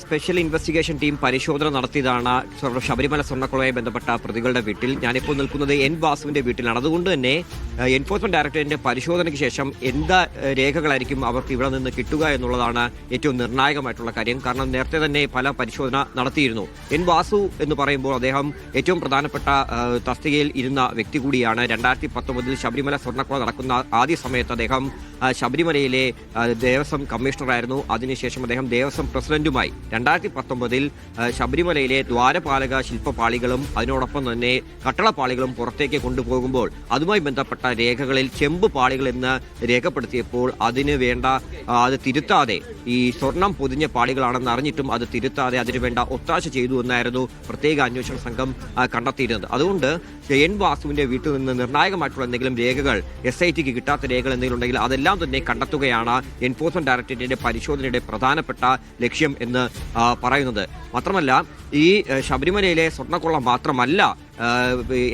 Special investigation team പരിശോധന നടത്തിയതാണ് ശബരിമല സ്വർണ്ണക്കൊള്ളയുമായി ബന്ധപ്പെട്ട പ്രതികളുടെ വീട്ടിൽ. ഞാനിപ്പോൾ നിൽക്കുന്നത് എൻ വാസുവിന്റെ വീട്ടിലാണ്. അതുകൊണ്ട് തന്നെ എൻഫോഴ്സ്മെന്റ് ഡയറക്ടറേറ്റിന്റെ പരിശോധനയ്ക്ക് ശേഷം എന്താ രേഖകളായിരിക്കും അവർക്ക് ഇവിടെ നിന്ന് കിട്ടുക എന്നുള്ളതാണ് ഏറ്റവും നിർണായകമായിട്ടുള്ള കാര്യം. കാരണം നേരത്തെ തന്നെ പല പരിശോധന നടത്തിയിരുന്നു. എൻ വാസു എന്ന് പറയുമ്പോൾ അദ്ദേഹം ഏറ്റവും പ്രധാനപ്പെട്ട തസ്തികയിൽ ഇരുന്ന വ്യക്തി കൂടിയാണ്. 2019 ശബരിമല സ്വർണ്ണക്കൊള്ള നടക്കുന്ന ആദ്യ സമയത്ത് അദ്ദേഹം ശബരിമലയിലെ ദേവസ്വം കമ്മീഷണറായിരുന്നു. അതിനുശേഷം അദ്ദേഹം ദേവസ്വം പ്രസിഡന്റുമായി 2019 ശബരിമലയിലെ ദ്വാരപാലക ശില്പപാളികളും അതിനോടൊപ്പം തന്നെ കട്ടളപ്പാളികളും പുറത്തേക്ക് കൊണ്ടുപോകുമ്പോൾ അതുമായി ബന്ധപ്പെട്ട രേഖകളിൽ ചെമ്പ് പാളികൾ എന്ന് രേഖപ്പെടുത്തിയപ്പോൾ അതിന് വേണ്ട അത് തിരുത്താതെ ഈ സ്വർണം പൊതിഞ്ഞ പാളികളാണെന്ന് അറിഞ്ഞിട്ടും അത് തിരുത്താതെ അതിനുവേണ്ട ഒത്താശ ചെയ്തു എന്നായിരുന്നു പ്രത്യേക അന്വേഷണ സംഘം കണ്ടെത്തിയിരുന്നത്. അതുകൊണ്ട് എൻ വാസുവിന്റെ വീട്ടിൽ നിന്ന് നിർണായകമായിട്ടുള്ള എന്തെങ്കിലും രേഖകൾ SITക്ക് കിട്ടാത്ത രേഖകൾ എന്തെങ്കിലും ഉണ്ടെങ്കിൽ അതെല്ലാം തന്നെ കണ്ടെത്തുകയാണ് എൻഫോഴ്സ്മെന്റ് ഡയറക്ടറേറ്റിന്റെ പരിശോധനയുടെ പ്രധാനപ്പെട്ട ലക്ഷ്യം എന്ന് പറയുന്നത്. മാത്രമല്ല ഈ ശബരിമലയിലെ സ്വർണ്ണക്കൊള്ള മാത്രമല്ല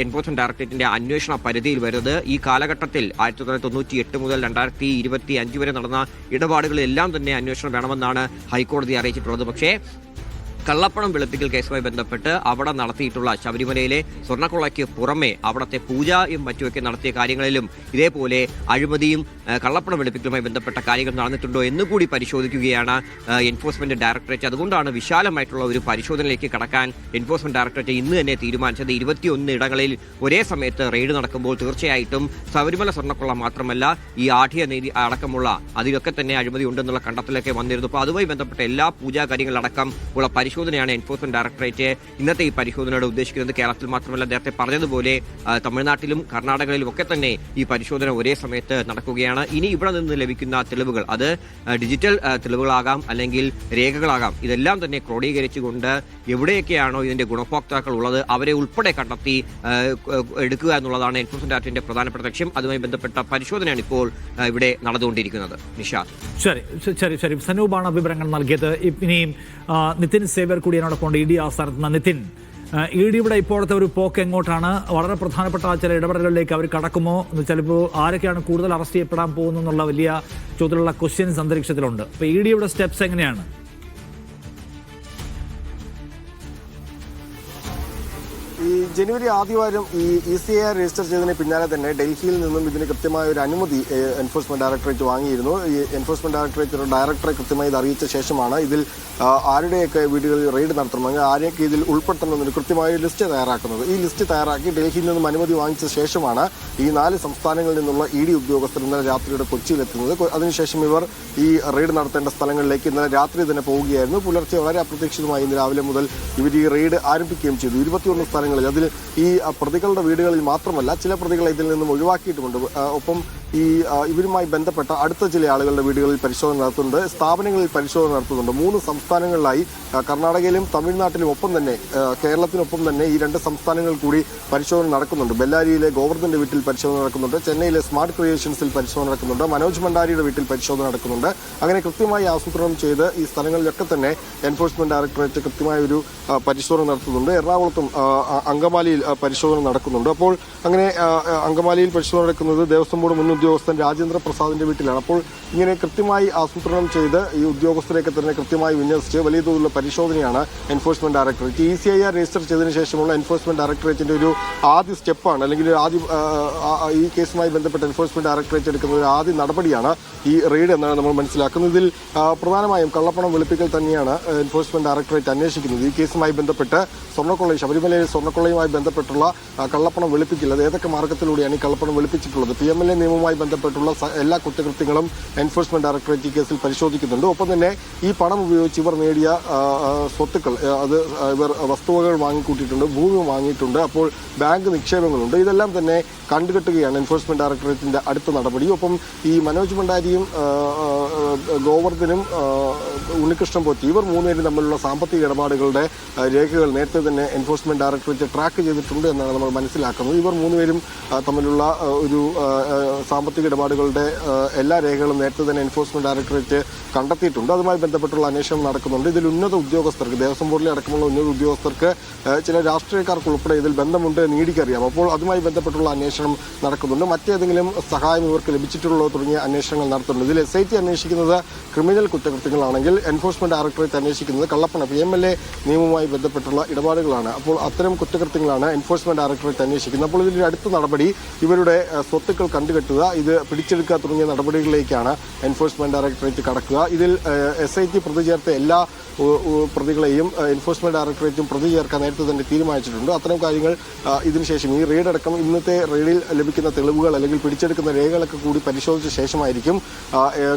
എൻഫോഴ്സ്മെന്റ് ഡയറക്ടറേറ്റിന്റെ അന്വേഷണ പരിധിയിൽ വരുന്നത്. ഈ കാലഘട്ടത്തിൽ 1998 മുതൽ 2025 വരെ നടന്ന ഇടപാടുകളെല്ലാം തന്നെ അന്വേഷണം വേണമെന്നാണ് ഹൈക്കോടതി അറിയിച്ചിട്ടുള്ളത്. പക്ഷേ കള്ളപ്പണം വെളുപ്പിക്കൽ കേസുമായി ബന്ധപ്പെട്ട് അവിടെ നടത്തിയിട്ടുള്ള ശബരിമലയിലെ സ്വർണ്ണക്കൊള്ളയ്ക്ക് പുറമെ അവിടുത്തെ പൂജയും മറ്റുമൊക്കെ നടത്തിയ കാര്യങ്ങളിലും ഇതേപോലെ അഴിമതിയും കള്ളപ്പണം വെളുപ്പിക്കലുമായി ബന്ധപ്പെട്ട കാര്യങ്ങൾ നടന്നിട്ടുണ്ടോ എന്നുകൂടി പരിശോധിക്കുകയാണ് എൻഫോഴ്സ്മെന്റ് ഡയറക്ടറേറ്റ്. അതുകൊണ്ടാണ് വിശാലമായിട്ടുള്ള ഒരു പരിശോധനയിലേക്ക് കടക്കാൻ എൻഫോഴ്സ്മെന്റ് ഡയറക്ടറേറ്റ് ഇന്ന് തന്നെ തീരുമാനിച്ചത്. 21 ഇടങ്ങളിൽ ഒരേ സമയത്ത് റെയ്ഡ് നടക്കുമ്പോൾ തീർച്ചയായിട്ടും ശബരിമല സ്വർണ്ണക്കൊള്ള മാത്രമല്ല ഈ ആഠ്യ നീതി അടക്കമുള്ള അതിലൊക്കെ തന്നെ അഴിമതി ഉണ്ടെന്നുള്ള കണ്ടെത്തലൊക്കെ വന്നിരുന്നു. അപ്പോൾ അതുമായി ബന്ധപ്പെട്ട എല്ലാ പൂജാ കാര്യങ്ങളടക്കം ഉള്ള പരിശോധനയാണ് എൻഫോഴ്സ്മെന്റ് ഡയറക്ടറേറ്റ് ഇന്നത്തെ ഈ പരിശോധനയോട് ഉദ്ദേശിക്കുന്നത്. കേരളത്തിൽ മാത്രമല്ല, നേരത്തെ പറഞ്ഞതുപോലെ തമിഴ്നാട്ടിലും കർണാടകയിലും ഒക്കെ തന്നെ ഈ പരിശോധന ഒരേ സമയത്ത് നടക്കുകയാണ്. ഇനി ഇവിടെ നിന്ന് ലഭിക്കുന്ന തെളിവുകൾ അത് ഡിജിറ്റൽ തെളിവുകളാകാം അല്ലെങ്കിൽ രേഖകളാകാം, ഇതെല്ലാം തന്നെ ക്രോഡീകരിച്ചുകൊണ്ട് എവിടെയൊക്കെയാണോ ഇതിന്റെ ഗുണഭോക്താക്കൾ ഉള്ളത് അവരെ ഉൾപ്പെടെ കണ്ടെത്തി എടുക്കുക എന്നുള്ളതാണ് എൻഫോഴ്സ്മെന്റ് ഡയറക്ടറേറ്റിന്റെ പ്രധാനപ്പെട്ട ലക്ഷ്യം. അതുമായി ബന്ധപ്പെട്ട പരിശോധനയാണ് ഇപ്പോൾ ഇവിടെ നടന്നുകൊണ്ടിരിക്കുന്നത്. നിഷാദ്, ശരി സനൂപാണ് വിവരങ്ങൾ നൽകിയത്. ഇനിയും നിതിൻ സേവ്യർ കൂടി എന്നോടൊപ്പം ED ആസ്ഥാനത്ത് നിതിൻ, EDയുടെ ഇപ്പോഴത്തെ ഒരു പോക്ക് എങ്ങോട്ടാണ്? വളരെ പ്രധാനപ്പെട്ട ചില ഇടപെടലുകളിലേക്ക് അവർ കടക്കുമോ? ചിലപ്പോൾ ആരൊക്കെയാണ് കൂടുതൽ അറസ്റ്റ് ചെയ്യപ്പെടാൻ പോകുന്നതെന്നുള്ള വലിയ ചോദ്യമുള്ള ക്വസ്റ്റ്യൻസ് അന്തരീക്ഷത്തിലുണ്ട്. അപ്പോൾ EDയുടെ സ്റ്റെപ്സ് എങ്ങനെയാണ്? ഈ ജനുവരി ആദ്യവാരം ഈ ECIR രജിസ്റ്റർ ചെയ്തതിന് പിന്നാലെ തന്നെ ഡൽഹിയിൽ നിന്നും ഇതിന് കൃത്യമായ ഒരു അനുമതി എൻഫോഴ്സ്മെന്റ് ഡയറക്ടറേറ്റ് വാങ്ങിയിരുന്നു. ഈ എൻഫോഴ്സ്മെന്റ് ഡയറക്ടറേറ്റ് ഡയറക്ടറെ കൃത്യമായി ഇത് അറിയിച്ച ശേഷമാണ് ഇതിൽ ആരുടെയൊക്കെ വീടുകളിൽ റെയ്ഡ് നടത്തണമെങ്കിൽ ആരെയൊക്കെ ഇതിൽ ഉൾപ്പെടുത്തണമെന്നൊരു കൃത്യമായ ലിസ്റ്റ് തയ്യാറാക്കുന്നത്. ഈ ലിസ്റ്റ് തയ്യാറാക്കി ഡൽഹിയിൽ നിന്നും അനുമതി വാങ്ങിച്ച ശേഷമാണ് ഈ 4 സംസ്ഥാനങ്ങളിൽ നിന്നുള്ള ED ഉദ്യോഗസ്ഥർ ഇന്നലെ രാത്രിയുടെ കൊച്ചിയിലെത്തുന്നത്. അതിനുശേഷം ഇവർ ഈ റെയ്ഡ് നടത്തേണ്ട സ്ഥലങ്ങളിലേക്ക് ഇന്നലെ രാത്രി തന്നെ പോവുകയായിരുന്നു. പുലർച്ചെ വളരെ അപ്രതീക്ഷിതമായി ഇന്ന് രാവിലെ മുതൽ ഇവർ ഈ റെയ്ഡ് ആരംഭിക്കുകയും ചെയ്തു. 21 സ്ഥലങ്ങളിൽ അതിൽ ഈ പ്രതികളുടെ വീടുകളിൽ മാത്രമല്ല ചില പ്രതികളെ ഇതിൽ നിന്നും ഒഴിവാക്കിയിട്ടുമുണ്ട്. ഒപ്പം ഈ ഇവരുമായി ബന്ധപ്പെട്ട അടുത്ത ചില ആളുകളുടെ വീടുകളിൽ പരിശോധന നടത്തുന്നുണ്ട്, സ്ഥാപനങ്ങളിൽ പരിശോധന നടത്തുന്നുണ്ട്. 3 സംസ്ഥാനങ്ങളിലായി കർണാടകയിലും തമിഴ്നാട്ടിലും ഒപ്പം തന്നെ കേരളത്തിനൊപ്പം തന്നെ ഈ 2 സംസ്ഥാനങ്ങളിൽ കൂടി പരിശോധന നടക്കുന്നുണ്ട്. ബെല്ലാരിയിലെ ഗോവർദ്ധന്റെ വീട്ടിൽ പരിശോധന നടക്കുന്നുണ്ട്, ചെന്നൈയിലെ സ്മാർട്ട് ക്രിയേഷൻസിൽ പരിശോധന നടക്കുന്നുണ്ട്, മനോജ് ഭണ്ഡാരിയുടെ വീട്ടിൽ പരിശോധന നടക്കുന്നുണ്ട്. അങ്ങനെ കൃത്യമായി ആസൂത്രണം ചെയ്ത് ഈ സ്ഥലങ്ങളിലൊക്കെ തന്നെ എൻഫോഴ്സ്മെന്റ് ഡയറക്ടറേറ്റ് കൃത്യമായ ഒരു പരിശോധന നടത്തുന്നുണ്ട്. എറണാകുളത്തും അങ്കമാലിയിൽ പരിശോധന നടക്കുന്നുണ്ട്. അപ്പോൾ അങ്ങനെ അങ്കമാലിയിൽ പരിശോധന നടക്കുന്നത് ദേവസ്വം ബോർഡ് മുൻ ഉദ്യോഗസ്ഥൻ രാജേന്ദ്ര പ്രസാദിന്റെ വീട്ടിലാണ്. അപ്പോൾ ഇങ്ങനെ കൃത്യമായി ആസൂത്രണം ചെയ്ത് ഈ ഉദ്യോഗസ്ഥരെയൊക്കെ തന്നെ കൃത്യമായി വിന്യസിച്ച് വലിയ തോതിലുള്ള പരിശോധനയാണ് എൻഫോഴ്സ്മെന്റ് ഡയറക്ടറേറ്റ്. ECIR രജിസ്റ്റർ ചെയ്തതിനു ശേഷമുള്ള എൻഫോഴ്സ്മെന്റ് ഡയറക്ടറേറ്റിന്റെ ഒരു ആദ്യ സ്റ്റെപ്പാണ്, അല്ലെങ്കിൽ ഈ കേസുമായി ബന്ധപ്പെട്ട് എൻഫോഴ്സ്മെന്റ് ഡയറക്ടറേറ്റ് എടുക്കുന്ന ഒരു ആദ്യ നടപടിയാണ് ഈ റെയ്ഡ് എന്നാണ് നമ്മൾ മനസ്സിലാക്കുന്നത്. ഇതിൽ പ്രധാനമായും കള്ളപ്പണം വെളുപ്പിക്കൽ തന്നെയാണ് എൻഫോഴ്സ്മെന്റ് ഡയറക്ടറേറ്റ് അന്വേഷിക്കുന്നത്. ഈ കേസുമായി ബന്ധപ്പെട്ട് സ്വർണ്ണക്കൊള്ളയും ശബരിമലയിൽ സ്വർണ്ണക്കൊള്ളയുമായി ബന്ധപ്പെട്ടുള്ള കള്ളപ്പണം വെളുപ്പിക്കൽ അത് ഏതൊക്കെ മാർഗത്തിലൂടെയാണ് ഈ കള്ളപ്പണം വെളുപ്പിച്ചിട്ടുള്ളത്, PMLA നിയമവുമായി ബന്ധപ്പെട്ടുള്ള എല്ലാ കുറ്റകൃത്യങ്ങളും എൻഫോഴ്സ്മെന്റ് ഡയറക്ടറേറ്റ് ഈ കേസിൽ പരിശോധിക്കുന്നുണ്ട്. ഒപ്പം തന്നെ ഈ പണം ഉപയോഗിച്ച് ഇവർ നേടിയ സ്വത്തുക്കൾ, അത് ഇവർ വസ്തുവകൾ വാങ്ങിക്കൂട്ടിയിട്ടുണ്ട്, ഭൂമി വാങ്ങിയിട്ടുണ്ട്, അപ്പോൾ ബാങ്ക് നിക്ഷേപങ്ങളുണ്ട്. ഇതെല്ലാം തന്നെ കണ്ടുകെട്ടുകയാണ് എൻഫോഴ്സ്മെന്റ് ഡയറക്ടറേറ്റിന്റെ അടുത്ത നടപടി. ഒപ്പം ഈ മനോജ് ഭണ്ഡാരിയും ഗോവർദ്ധനും ഉണ്ണികൃഷ്ണൻ പോറ്റി ഇവർ 3 പേരും തമ്മിലുള്ള സാമ്പത്തിക ഇടപാടുകളുടെ രേഖകൾ നേരത്തെ തന്നെ എൻഫോഴ്സ്മെന്റ് ഡയറക്ടറേറ്റ് ട്രാക്ക് ചെയ്തിട്ടുണ്ട് എന്നാണ് നമ്മൾ മനസ്സിലാക്കുന്നത്. ഇവർ 3 പേരും തമ്മിലുള്ള ഒരു സാമ്പത്തിക ഇടപാടുകളുടെ എല്ലാ രേഖകളും നേരത്തെ തന്നെ എൻഫോഴ്സ്മെന്റ് ഡയറക്ടറേറ്റ് കണ്ടെത്തിയിട്ടുണ്ട്. അതുമായി ബന്ധപ്പെട്ടുള്ള അന്വേഷണം നടക്കുന്നുണ്ട്. ഇതിൽ ഉന്നത ഉദ്യോഗസ്ഥർക്ക്, ദേവസ്വം ബോർഡിലെ അടക്കമുള്ള ഉന്നത ഉദ്യോഗസ്ഥർക്ക് ചില രാഷ്ട്രീയക്കാർക്ക് ഉൾപ്പെടെ ഇതിൽ ബന്ധമുണ്ട് എന്ന് EDക്കറിയാം. അപ്പോൾ അതുമായി ബന്ധപ്പെട്ടുള്ള അന്വേഷണം നടക്കുന്നുണ്ട്. മറ്റേതെങ്കിലും സഹായം ഇവർക്ക് ലഭിച്ചിട്ടുള്ളോ തുടങ്ങിയ അന്വേഷണങ്ങൾ നടത്തുന്നുണ്ട്. ഇതിൽ SIT അന്വേഷിക്കുന്നത് ക്രിമിനൽ കുറ്റകൃത്യങ്ങളാണെങ്കിൽ എൻഫോഴ്സ്മെന്റ് ഡയറക്ടറേറ്റ് അന്വേഷിക്കുന്നത് കള്ളപ്പണ PMLA നിയമവുമായി ബന്ധപ്പെട്ടുള്ള ഇടപാടുകളാണ്. അപ്പോൾ അത്തരം കുറ്റകൃത്യങ്ങളാണ് എൻഫോഴ്സ്മെന്റ് ഡയറക്ടറേറ്റ് അന്വേഷിക്കുന്നത്. അപ്പോൾ ഇതിന്റെ അടുത്ത നടപടി ഇവരുടെ സ്വത്തുക്കൾ കണ്ടുകെട്ടുക, ഇത് പിടിച്ചെടുക്കുക തുടങ്ങിയ നടപടികളിലേക്കാണ് എൻഫോഴ്സ്മെന്റ് ഡയറക്ടറേറ്റ് കടക്കുക. ഇതിൽ SIT പ്രതി ചേർത്ത എല്ലാ പ്രതികളെയും എൻഫോഴ്സ്മെന്റ് ഡയറക്ടറേറ്റും പ്രതി ചേർക്കാൻ നേരത്തെ തന്നെ തീരുമാനിച്ചിട്ടുണ്ട്. അത്തരം കാര്യങ്ങൾ ഇതിനുശേഷം ഈ റെയ്ഡ് അടക്കം ഇന്നത്തെ റെയ്ഡിൽ ലഭിക്കുന്ന തെളിവുകൾ അല്ലെങ്കിൽ പിടിച്ചെടുക്കുന്ന രേഖകളൊക്കെ കൂടി പരിശോധിച്ച ശേഷമായിരിക്കും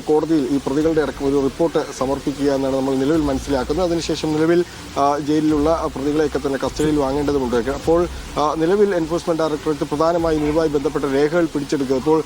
കോടതിയിൽ ഈ പ്രതികളുടെ അടക്കം ഒരു റിപ്പോർട്ട് സമർപ്പിക്കുക എന്നാണ് നമ്മൾ നിലവിൽ മനസ്സിലാക്കുന്നത്. അതിനുശേഷം നിലവിൽ ജയിലിലുള്ള പ്രതികളെയൊക്കെ തന്നെ കസ്റ്റഡിയിൽ വാങ്ങേണ്ടതുണ്ട്. അപ്പോൾ നിലവിൽ എൻഫോഴ്സ്മെന്റ് ഡയറക്ടറേറ്റ് പ്രധാനമായും ഇതുമായി ബന്ധപ്പെട്ട രേഖകൾ പിടിച്ചെടുക്കുക. ഇപ്പോൾ